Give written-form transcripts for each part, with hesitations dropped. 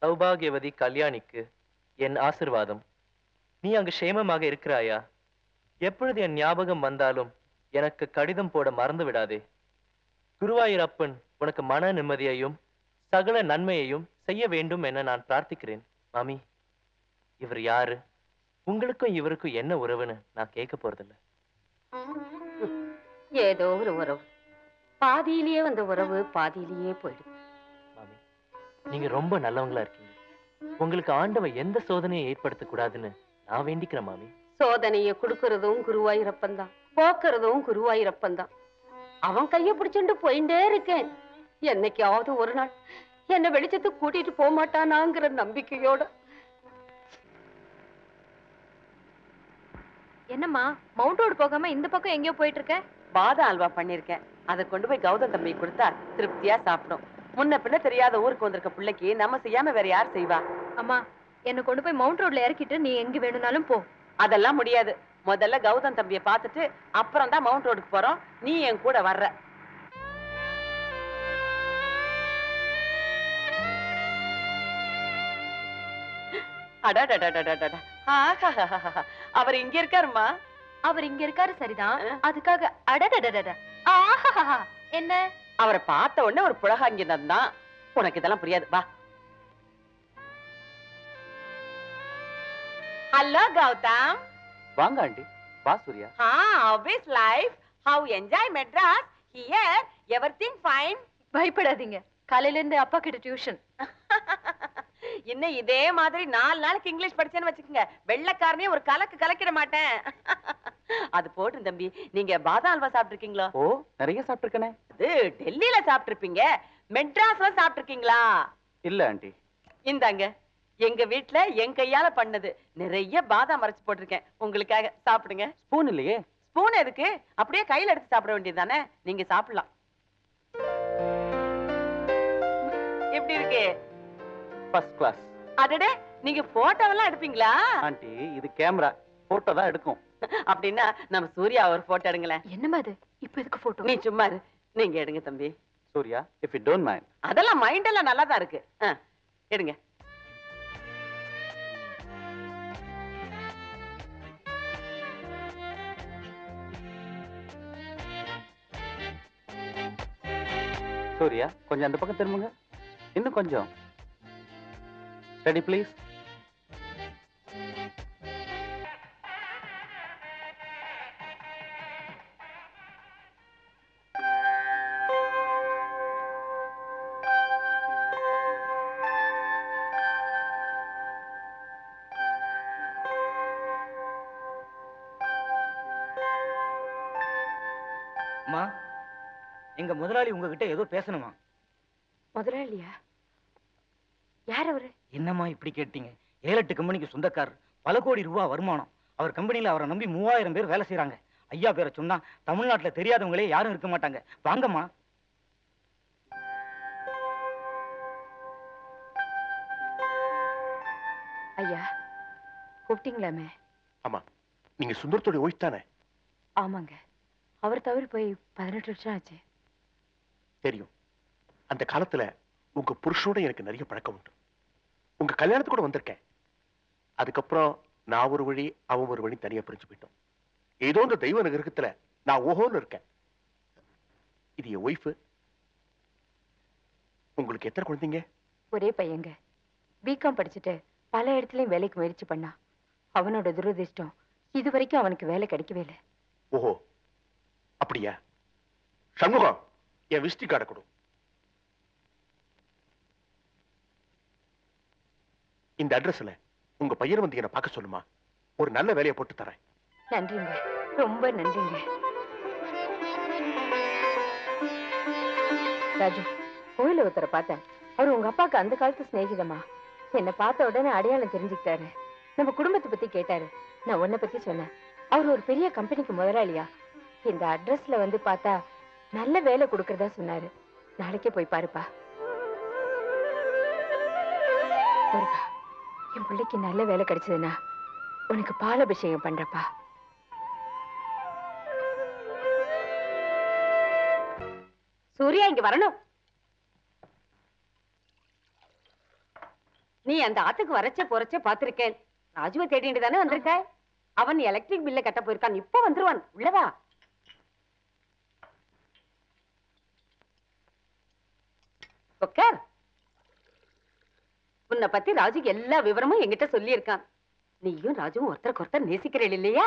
சௌபாகியவதி கல்யாணிக்கு என் ஆசிர்வாதம். நீ அங்கு க்ஷேமமாக இருக்கிறாயா? எப்பொழுது என் ஞாபகம் வந்தாலும் எனக்கு கடிதம் போட மறந்து விடாதே. குருவாயூரப்பன் உனக்கு மன நிம்மதியையும் சகல நன்மையையும் செய்ய வேண்டும் என நான் பிரார்த்திக்கிறேன். மாமி, இவர் யாரு? உங்களுக்கும் இவருக்கும் என்ன உறவுன்னு நான் கேட்க போறதில்ல. ஏதோ ஒரு உறவு, பாதியிலேயே வந்த உறவு பாதியிலேயே போயிடும். மாமி, நீங்க ரொம்ப நல்லவங்களா இருக்கீங்க. உங்களுக்கு ஆண்டவன் எந்த சோதனையை ஏற்படுத்த கூடாதுன்னு நான் வேண்டிக்கிறேன் மாமி. சோதனையை கொடுக்கறதும் குருவாயூரப்பன் தான், போக்குறதும் குருவாயூரப்பன் தான். அவன் கைய பிடிச்சுட்டு போயிட்டே இருக்கேன். என்னைக்காவது ஒரு நாள் என்ன வெளிச்சத்துக்கு கூட்டிட்டு போக மாட்டானாங்கிற நம்பிக்கையோட. என்னம்மா மவுண்ட் ரோடு போகாம இந்த பக்கம் எங்கேயோ போயிட்டு இருக்க? பாதாம் அல்வா பண்ணிருக்கேன். அதை கொண்டு போய் கௌதம் தம்பி கொடுத்தா திருப்தியா சாப்பிடும். முன்ன பின்ன தெரியாத ஊருக்கு வந்திருக்க பிள்ளைக்கு நம்ம செய்யாம வேற யார் செய்வா? அம்மா, என்ன கொண்டு போய் மவுண்ட் ரோட்ல இறக்கிட்டு நீ எங்க வேணும்னாலும் போ. அதெல்லாம் முடியாது. முதல்ல கௌதம் தம்பியை பார்த்துட்டு அப்புறம் தான் மவுண்ட் ரோடுக்கு போறோம். நீ என் கூட வர்ற. அவர் இங்க இருக்காருமா. அவர் இங்க இருக்காரு சரிதான், அதுக்காக அடடடட என்ன? அவரை பார்த்த உடனே ஒரு புலகாங்கிதம் தான். உனக்கு இதெல்லாம் புரியாது. வா. ஹலோ கௌதம். வாங்க ஆண்டி. வா Surya. Obvious life. How enjoy Madras? Here everything fine. பயப்படாதீங்க, காலையில இருந்து அப்பா கிட்ட டியூஷன். இன்னும் இதே மாதிரி 4 நாளைக்கு இங்கிலீஷ் படிச்சேன்னு வச்சுக்கோங்க, வெள்ளைக்காரனே ஒரு கலக்கு கலக்கிட மாட்டேன். அது போட்டு தம்பி, நீங்க பாதாம் அல்வா சாப்பிட்டுருக்கீங்களா? ஓ, நிறைய சாப்பிட்டுருக்கனே. அது டெல்லியில சாப்பிட்டுருப்பீங்க, மெட்ராஸ்ல சாப்பிட்டுருக்கீங்களா? இல்ல ஆண்டி. இந்தாங்க, எங்க வீட்டுல என் கையால பண்ணது. நிறைய பாதாம் அரைச்சு போட்டிருக்கேன் உங்களுக்காக. சாப்பிடுங்க. ஸ்பூன் இல்லையே. ஸ்பூன் எதுக்கு? அப்படியே கையில எடுத்து சாப்பிட வேண்டியது தானே. நீங்க சாப்பிடலாம். எப்படி இருக்கு? First class. அடடே, நீங்க போட்டோவெல்லாம் எடுப்பீங்களா? ஆண்டி, இது கேமரா, போட்டோ தான் எடுக்கும். அப்படின்னா நம்ம சூர்யா ஒரு போட்டோ எடுங்களேன். என்னமா அது? இப்ப எதுக்கு போட்டோ? நீ சும்மா இரு. நீங்க எடுங்க தம்பி. Surya, if you don't mind. அதெல்லாம் மைண்ட் எல்லாம் நல்லா தான் இருக்கு. எடுங்க. சூர்யா, கொஞ்சம் அந்த பக்கம் திரும்புங்க. இன்னும் கொஞ்சம். Ready please. அம்மா, எங்க முதலாளி உங்ககிட்ட ஏதோ பேசணுமா? முதலாளியா? யார் அவரு? என்னம்மா இப்படி கேட்டீங்க? 7-8 கம்பெனிக்கு சொந்தக்காரர், பல கோடி ரூபாய் வருமானம். அவர் கம்பெனில அவரை நம்பி 3000 பேர் வேலை செய்யறாங்க. ஐயா பேரை சொன்னா தமிழ்நாட்டுல தெரியாதவங்களே யாரும் இருக்க மாட்டாங்க. வாங்கம்மா. ஐயா, கூப்பிட்டீங்களாமே? ஆமா, நீங்க சுந்தரத்தோட ஒய்ஃப் தானே? ஆமாங்க, அவர் தவறு போய் 18 வருஷம் ஆச்சு. தெரியும். அந்த காலத்துல உங்க புருஷனோட எனக்கு நிறைய பழக்கம் உண்டு. உங்க கல்யாணத்துக்கு கூட வந்திருக்கேன். அதுக்கப்புறம் நான் ஒரு வழி, அவன் ஒரு வழி, தனியா பிரிஞ்சு போயிட்டோம். ஏதோ இந்த தெய்வ நகரத்துல நான் ஓஹோன்னு இருக்கேன். இது என் ஒய்ஃப். உங்களுக்கு எத்தனை குழந்தைங்க? ஒரே பையங்க. பிகாம் படிச்சுட்டு பல இடத்துலயும் வேலைக்கு முயற்சி பண்ணா. அவனோட துரதிர்ஷ்டம், இது வரைக்கும் அவனுக்கு வேலை கிடைக்கவே இல்லை. ஓஹோ, அப்படியா? சண்முகம், என் விசிட்டி கார்டை கொடு. இந்த அட்ரஸ்ல உங்க பையன் வந்து என்ன பார்க்க சொல்லுமா? ஒரு நல்ல வேலையை போட்டு தரேன். நன்றிங்க, ரொம்ப நன்றிங்க. ராஜு, கோயில ஒருத்தரை பார்த்தேன். அவர் உங்க அப்பாவுக்கு அந்த காலத்து சிநேகிதமா. என்னை பார்த்த உடனே அடையாளம் தெரிஞ்சுக்கிட்டாரு. நம்ம குடும்பத்தை பத்தி கேட்டாரு. நான் உன்னை பத்தி சொன்னேன். அவர் ஒரு பெரிய கம்பெனிக்கு முதலாளியா. இந்த அட்ரஸ்ல வந்து பார்த்தா நல்ல வேலை கொடுக்கறதா சொன்னாரு. நாளைக்கே போய் பாருப்பா. என் பிள்ளைக்கு நல்ல வேலை கிடைச்சதுன்னா உனக்கு பாலாபிஷேகம் பண்றப்பா. சூர்யா, இங்க வரணும். நீ அந்த ஆத்துக்கு வரச்ச பாத்திருக்கேன். ராஜுவை தேடிட்டு தானே வந்திருக்க. அவன் எலக்ட்ரிக் பில்ல கட்ட போயிருக்கான். இப்ப வந்துருவான். உள்ளவா? உட்கார். உன்னை பத்தி ராஜுக்கு எல்லா விவரமும் என்கிட்ட சொல்லி இருக்கான். நீயும் ராஜுவும் ஒருத்தருக்கு ஒருத்தர் நேசிக்கிறீள் இல்லையா?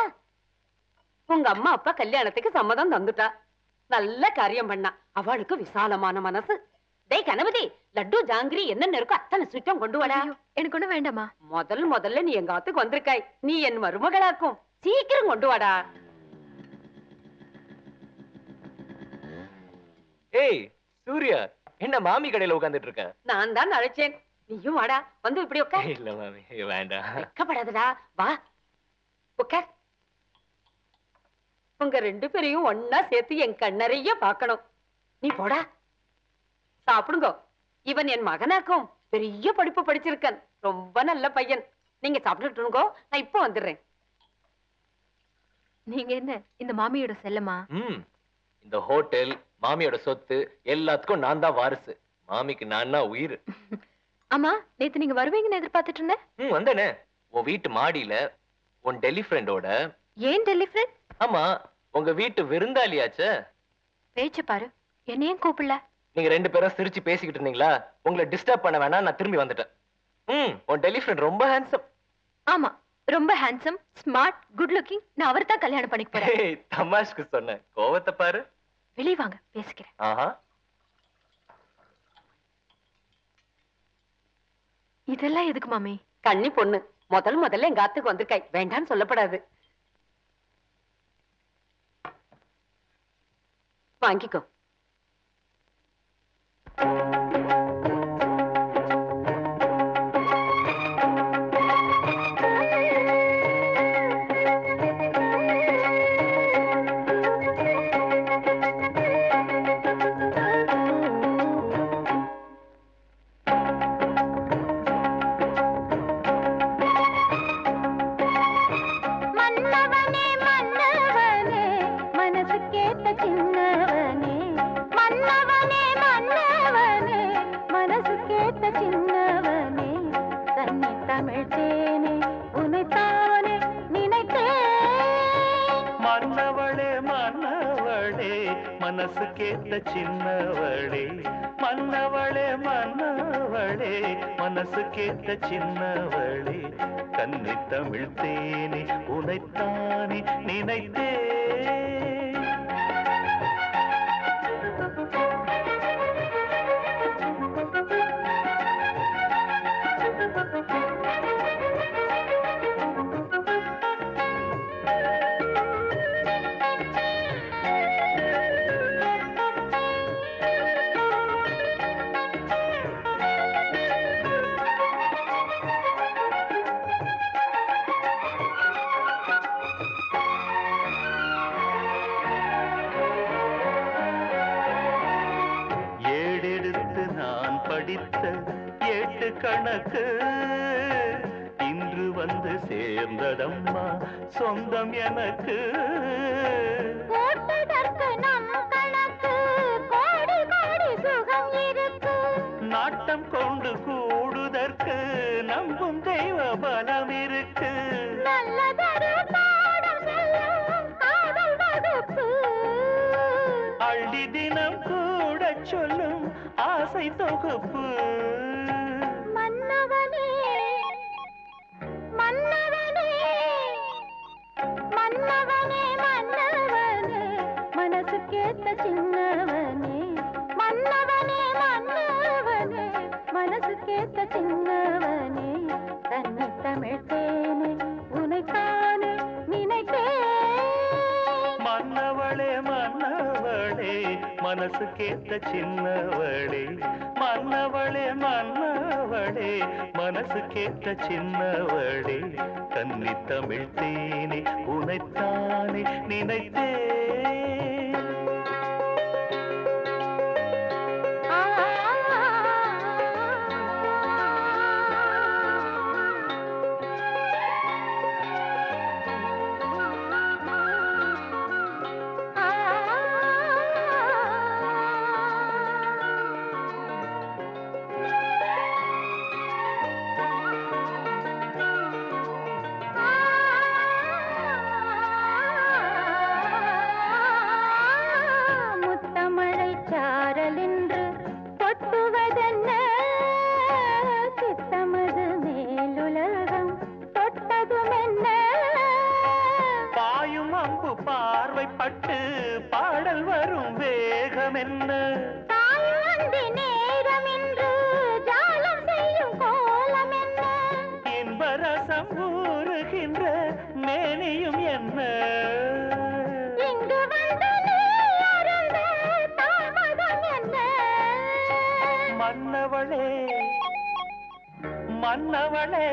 உங்க அம்மா அப்பா கல்யாணத்துக்கு சம்மதம் தந்துட்டா. நல்ல காரியம் பண்ணா. அவளுக்கு விசாலமான மனசு. டேய் கணபதி, லட்டு ஜாங்கிரி என்னென்ன இருக்கோ அத்தனை சுத்தம் கொண்டு வாடா. எனக்கு ஒண்ணு வேண்டாமா. முதல்ல நீ எங்க ஆத்துக்கு வந்திருக்காய். நீ என் மருமகளாக்கும். சீக்கிரம் கொண்டு வாடா. ஏய் சூர்யா, என்ன மாமி கடையில உட்கார்ந்துட்டு இருக்க? நான் தான் அழைச்சேன். நீயும் வாடா. வந்து இப்படி உட்கார். இல்ல மாமி, வேண்டாம். வெக்கப்படாதடா. வா உட்கார். உங்க 2 பேரையும் ஒன்னா சேர்த்து என் கண்ணறைய பாக்கணும். நீ போடா. சாப்பிடுங்க. இவன் என் மகனாக்கும். பெரிய படிப்பு படிச்சிருக்கன். ரொம்ப நல்ல பையன். நீங்க சாப்பிட்டுட்டுங்கோ. நான் இப்போ வந்துடுறேன். நீங்க என்ன இந்த மாமியோட செல்லமா? இந்த ஹோட்டல் மாமியோட சொத்து எல்லாத்துக்கும் நான் தான் வாரிசு. மாமிக்கு நான் தான் உயிர். ஆமா, நேத்து நீங்க வருவீங்கன்னு எதிர்பார்த்துட்டு இருந்தேன். வந்தேனே. உன் வீட்டு மாடியில உன் டெல்லி ஃப்ரெண்டோட. ஏன் டெல்லி ஃப்ரெண்ட்? ஆமா, உங்க வீட்டு விருந்தாளியாச்சே. பேச்சு பாரு. என்னையும் கூப்பிடல. நீங்க 2 பேரும் சிரிச்சு பேசிக்கிட்டு இருந்தீங்களா? உங்களை டிஸ்டர்ப் பண்ண வேணாம், நான் திரும்பி வந்துட்டேன். உன் டெல்லி ஃப்ரெண்ட் ரொம்ப ஹேண்ட்ஸம். ஆமா, ரொம்ப ஹேண்ட்ஸம், ஸ்மார்ட், குட் லுக்கிங். நான் அவரை தான் கல்யாணம் பண்ணிக்க போறேன். தமாஷ்க்கு சொன்னேன். கோவத்தை பாரு. வெளியே வாங்க, பேசிக்கிறேன். ஆஹா, இதெல்லாம் எதுக்கு மாமி? கண்ணி பொண்ணு முதல்ல எங்க ஆத்துக்கு வந்திருக்காய். வேண்டான்னு சொல்லப்படாது. வாங்கிக்கோ. மனசுக்கேத்த சின்னவளே மன்னவளே மன்னவளே மனசுக்கேத்த சின்னவளே கன்னி தமிழ் தேனே உனைத்தானே நினைத்தே கணக்கு இன்று வந்து சேர்ந்ததம்மா சொந்தம் எனக்கு நாட்டம் கொண்டு கூடுதற்கு நம்பும் தெய்வ பலம் இருக்கு அள்ளி தினம் கூட சொல்லும் ஆசை தொகுப்பு சின்னவனே மன்னவனே மன்னவனே மனசுக்கேத்த சின்னவனே தன்னை தமிழ் தேனே உனைத்தானே நினைத்தேன் மன்னவளே மன்னவளே மனசுக்கேத்த சின்னவளே மன்னவளே மன்னவளே மனசுக்கேத்த சின்னவளே கன்னி தமிழ் தேனே உனைத்தானே நினைத்தேன் வருகின்ற மேனியும் என்ன இங்கு வந்து நீ அருந்த தாமதம் என்ன மன்னவளே மன்னவளே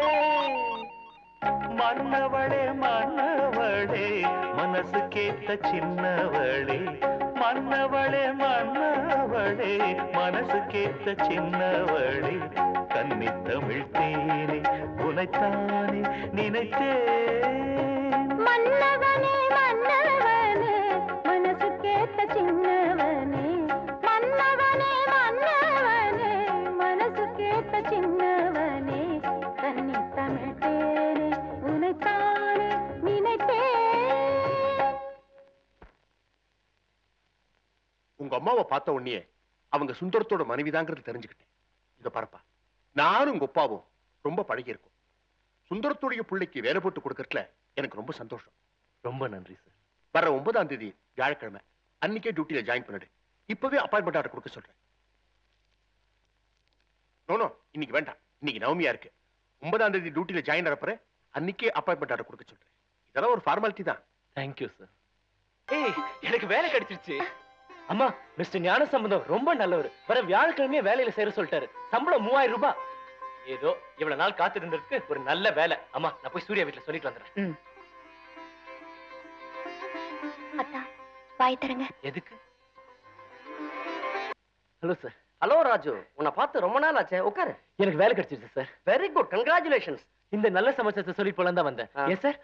மன்னவளே மன்னவளே மனசு கேட்ட சின்னவளே மன்னவளே மன்னவளே மனசு கேட்ட சின்னவளே கன்னி தமிழ் தேனே உனைத்தானே நினைத்தேன் மன்னவனே மன்னவனே மனசு கேட்ட சின்னவனே மன்னவனே மன்னவனே மனசு கேட்ட சின்னவனே கன்னி தமிழ் தேனே உனைத்தானே நினைத்தேன். உங்க அம்மாவை பார்த்த உடனே அவங்க சுந்தரத்தோட மனைவிதாங்கிறது தெரிஞ்சுக்கிட்டேன். இத பாருப்பா, நானும் உங்க அப்பாவும் ரொம்ப பழகி இருக்கோம். சுந்தரத்துடைய பிள்ளைக்கு வேலை போட்டு கொடுக்கறதுல எனக்கு ரொம்ப சந்தோஷம். ரொம்ப நன்றி சார். வர 9ஆம் தேதி வியாழக்கிழமை அன்னைக்கே டியூட்டியில ஜாயின் பண்ணிடு. இப்பவே அப்பாயின்மெண்ட் ஆர்டர் கொடுக்க சொல்றேன். நோ இன்னைக்கு வேண்டாம், இன்னைக்கு நவமியா இருக்கு. 9ஆம் தேதி டியூட்டியில ஜாயின் ஆறப்பற அன்னைக்கே அப்பாயின்மெண்ட் ஆர்டர் கொடுக்க சொல்றேன். இதெல்லாம் ஒரு ஃபார்மாலிட்டி தான். Thank you sir. ஏய், எனக்கு வேலை கிடைச்சிருச்சு. அம்மா, மிஸ்டர் ஞான சம்பந்தம் ரொம்ப நல்லவர். வர வியாழக்கிழமையே வேலையில சேர சொல்லிட்டாரு. சம்பளம் 3000 ரூபாய். ஏதோ இவ்வளவு நாள் காத்திருந்ததுக்கு ஒரு நல்ல வேலை. அம்மா, நான் போய் சூர்யா வீட்டுல சொல்லிட்டு வந்துடுறேன். அத்தா வாய் தரங்க. எதுக்கு? Hello sir. ஹலோ ராஜு, உன்னை பார்த்து ரொம்ப நாள் ஆச்சே. உட்காரு. எனக்கு வேலை கிடைச்சிருச்சு சார். Very good, congratulations. இந்த நல்ல சமாச்சாரத்தை சொல்லி போலாம் தான் வந்தேன். ஏன் சார்,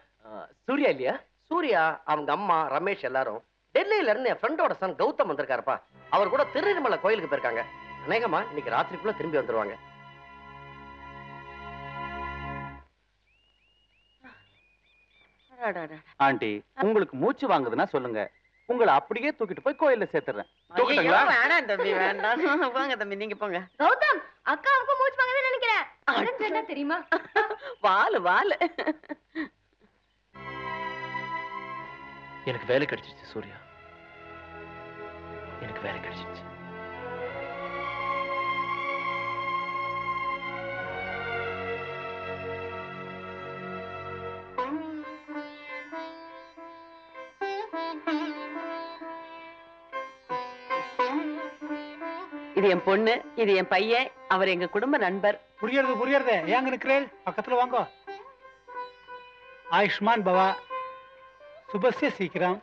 சூர்யா இல்லையா? சூர்யா, அவங்க அம்மா, ரமேஷ் எல்லாரும் டெல்லியில இருந்து என் ஃப்ரெண்டோட சன் கௌதம் வந்திருக்காருப்பா. அவர் கூட திருநெல்வேலி கோயிலுக்கு போயிருக்காங்க. அநேகமா இன்னைக்கு ராத்திரிக்குள்ள திரும்பி வந்துருவாங்க. ஆண்டி, உங்களுக்கு மூச்சு வாங்குதுன்னா சொல்லுங்க, உங்களை அப்படியே தூக்கிட்டு போய் கோயில்ல சேர்த்துறேன். வேணாம் தம்பி, வேண்டாம். போங்க தம்பி, நீங்க போங்க. கௌதம், அக்காவுக்கு மூச்சு வாங்குதுன்னு நினைக்கிறேன். என்ன தெரியுமா? வாலு வாலு. எனக்கு வேலை கிடைச்சிருச்சு சூர்யா. எனக்கு வேலை கிடைச்சிருச்சு. இது என் பொண்ணு, இது என் பையன், அவர் எங்க குடும்ப நண்பர். புரியறது ஏங்க நிக்கிறேன்? பக்கத்துல வாங்க. ஆயுஷ்மான் பவா, சுபஸ்ய சீக்கிரம்.